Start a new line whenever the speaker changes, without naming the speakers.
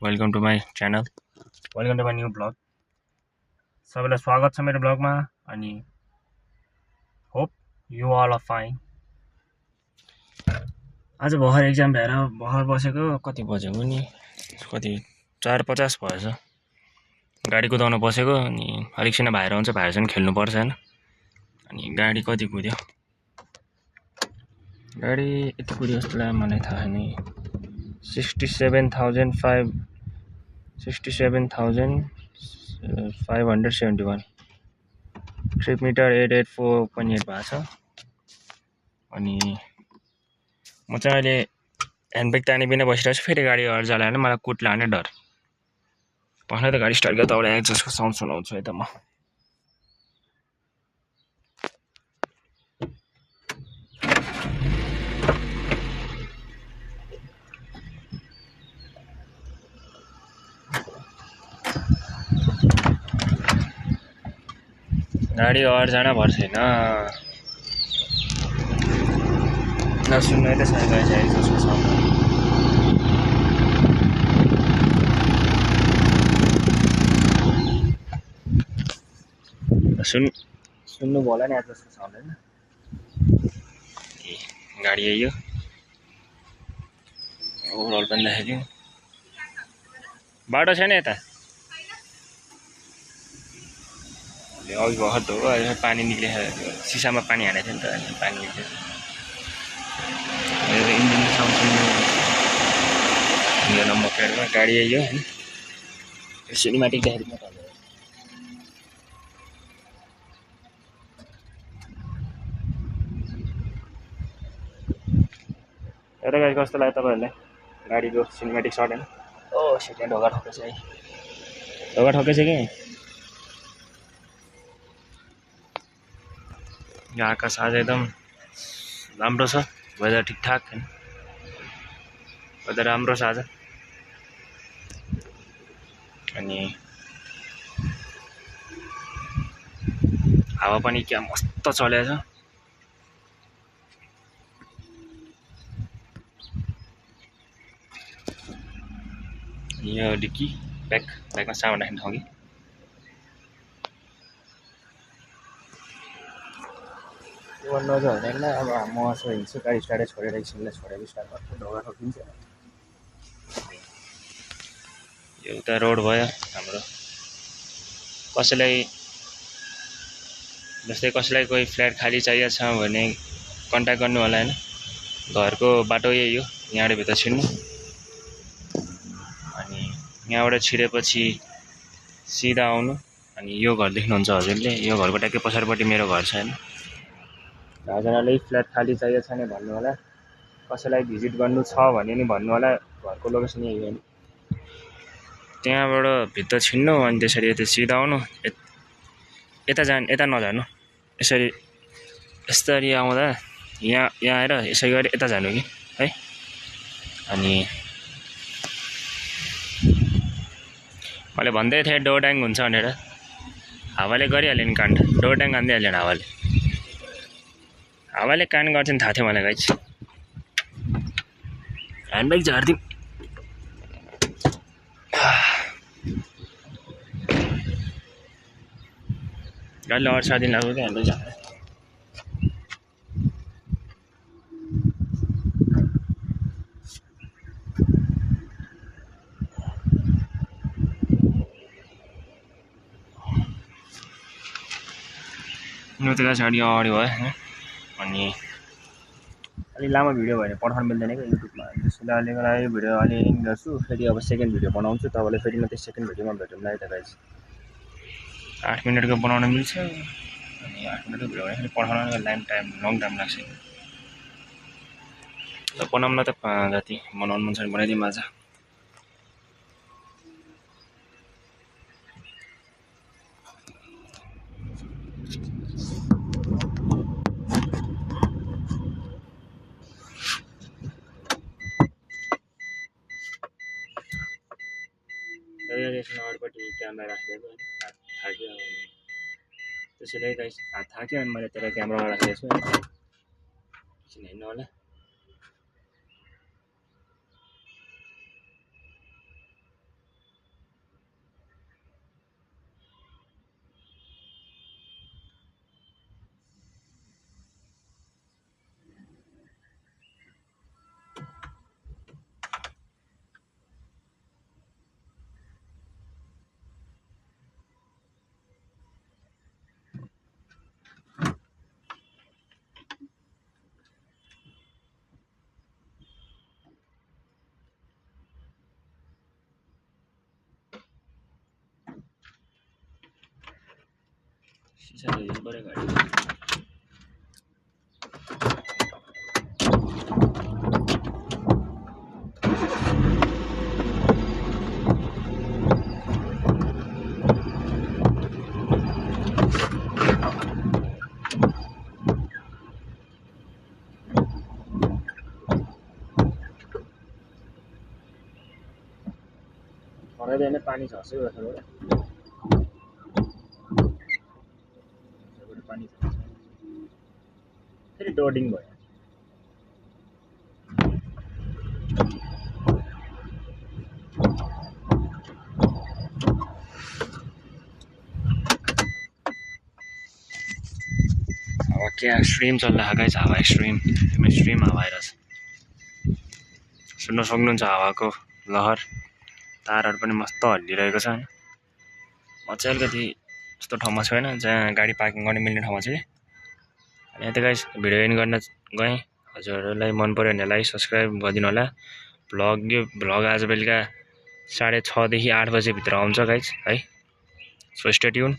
Welcome to my channel, welcome to my new blog. सबैलाई स्वागत छ मेरो ब्लगमा। अनि hope you all are fine. आज भर्खर एक्जाम भएर भर्खर बसेको, कति बजेको नि, कति 4:50 भएछ। गाडी कुदाउन बसेको, अनि अलिकसिन भाइर आउँछ, भाइरसँग खेल्नुपर्छ होइन। अनि गाडी कति कुद्यो, गाडी यति कुद्यो जस्तो लाग्यो, मलाई थाहा छैन। 67,571 ट्रिप मिटर 884.8 भएको छ। अनि म चाहिँ अहिले ह्यान्डब्रेक ताने बिना बसिरहेको छु। फेरि गाडी अगाडि जाँदा होइन, मलाई कुट लाग्ने डर। भर्खर त गाडी स्टार्ट गर्दा एउटा एक्जस्टको साउन्ड सुनाउँछु है त म। गाडी अगाडि जान भर छैन, नसुन्नु त छैन एक्जस्टको साउन्ड। सुन्नु भयो होला नि एक्जस्टको साउन्ड होइन। गाडी आइयो, ओभरअल पनि देखाइदिउँ। बाटो छैन यता, अघि भर्खर धो पानी निक्ले, सिसामा पानी हालेको थियो नि त, पानी निक्ले। इन्जिन साउन्ड सुन्नु नम्बर प्लेटमा गाडी आइयो होइन। सिनेमेटिक देखाइदिनु त। एउटा गाडी कस्तो लाग्यो तपाईँहरूलाई गाडीको सिनेमेटिक सर्ट होइन? ओ सेट ढोका ठोकेछ है, ढोका ठोकेछ कि। यो आकाश आज एकदम राम्रो छ, वेदर ठिकठाक होइन, वेदर राम्रो छ आज। अनि हावा पनि क्या मस्त चलेको छ। यो डिक्की ब्यागमा सामान राख्ने ठाउँ कि। त्यो नजर हुँदैन। अब म यसो हिँड्छु, गाडी स्टार्टै छोडेर एकछिनलाई छोडेर स्टार्ट गर्छु, ढोका ठोकिन्छ। यो उता रोड भयो हाम्रो। कसैलाई कोही फ्ल्याट खाली चाहिएको छ भने कन्ट्याक्ट गर्नु होला होइन। घरको बाटो यही हो, यहाँबाट भित्र छिर्नु। अनि यहाँबाट छिरेपछि सिधा आउनु। अनि यो घर देख्नुहुन्छ हजुरले, यो घरको ट्याक्कै पछाडिपट्टि मेरो घर छ होइन। जनाले फ्ल्याट खाली चाहिएको छ भने भन्नु होला, कसैलाई भिजिट गर्नु छ भने नि भन्नु होला। घरको लोकेसन यही हो। त्यहाँबाट भित्र छिर्नु, अनि त्यसरी यता सिधा आउनु। यता नजानु, यसरी आउँदा यहाँ आएर यसै गरी यता जानु कि है। अनि मैले भन्दै थिएँ डोरड्याङ हुन्छ भनेर, हावाले गरिहाल्यो नि काण्ड। डोरड्याङ हानिदिइहाल्यो नि हावाले कान गर्छ नि, थाहा थियो मलाई गाइस। ह्यान्डब्रेक झारिदिउँ। गाडीले अगाडि सारिदिनु लाग्यो कि ह्यान्डब्रेक झारेर। यो त गाडी अगाडि भयो होइन। अनि अलिक लामो भिडियो भयो भने पठाउनु मिल्दैन क्या युट्युबमा। त्यसैले अहिलेको लागि भिडियो अलि एडिङ गर्छु, फेरि अब सेकेन्ड भिडियो बनाउँछु। तपाईँले फेरि मात्रै सेकेन्ड भिडियोमा भेटौँला है त गाइस। 8 मिनटको बनाउन मिल्छ। अनि 8 मिनटको भिडियो भने फेरि पठाउन लङ टाइम लाग्छ। त बनाउन त जति बनाउनु मन छ भने बनाइदिउँ आज। अगाडिपट्टि क्यामेरा राखिदिएको होइन, हात थाक्यो। अनि त्यसैले गाइस हात थाक्यो, अनि मैले त्यसलाई क्यामेरामा राखेको छु होइन, एकछिन हेर्नु होला। सिसा धोइदिनु पर्यो गाडी खराइदैन पानी झर्छ यताबाट पानी झर्छ फेरि डोडिङ भयो हावा क्या एक्सट्रिम चलिरहेको छ हावा एक्सट्रिम हावा आइरहेछ सुन्न सक्नुहुन्छ हावाको लहर तारहरू पनि मस्त हल्लिरहेको छ हैन म चाहिँ अलिकति यस्तो ठाउँमा छैन जहाँ गाडी पार्किङ गर्न मिल्ने ठाउँमा चाहिँ अनि यहाँ त गाइस भिडियो एन्ड गर्न गएँ हजुरहरूलाई मन पर्यो भने लाइक सब्स्क्राइब गरिदिनु होला यो भ्लग आज बेलुका 6:30 देखि 8 बजे भित्र आउँछ गाइस है सो स्टे ट्युन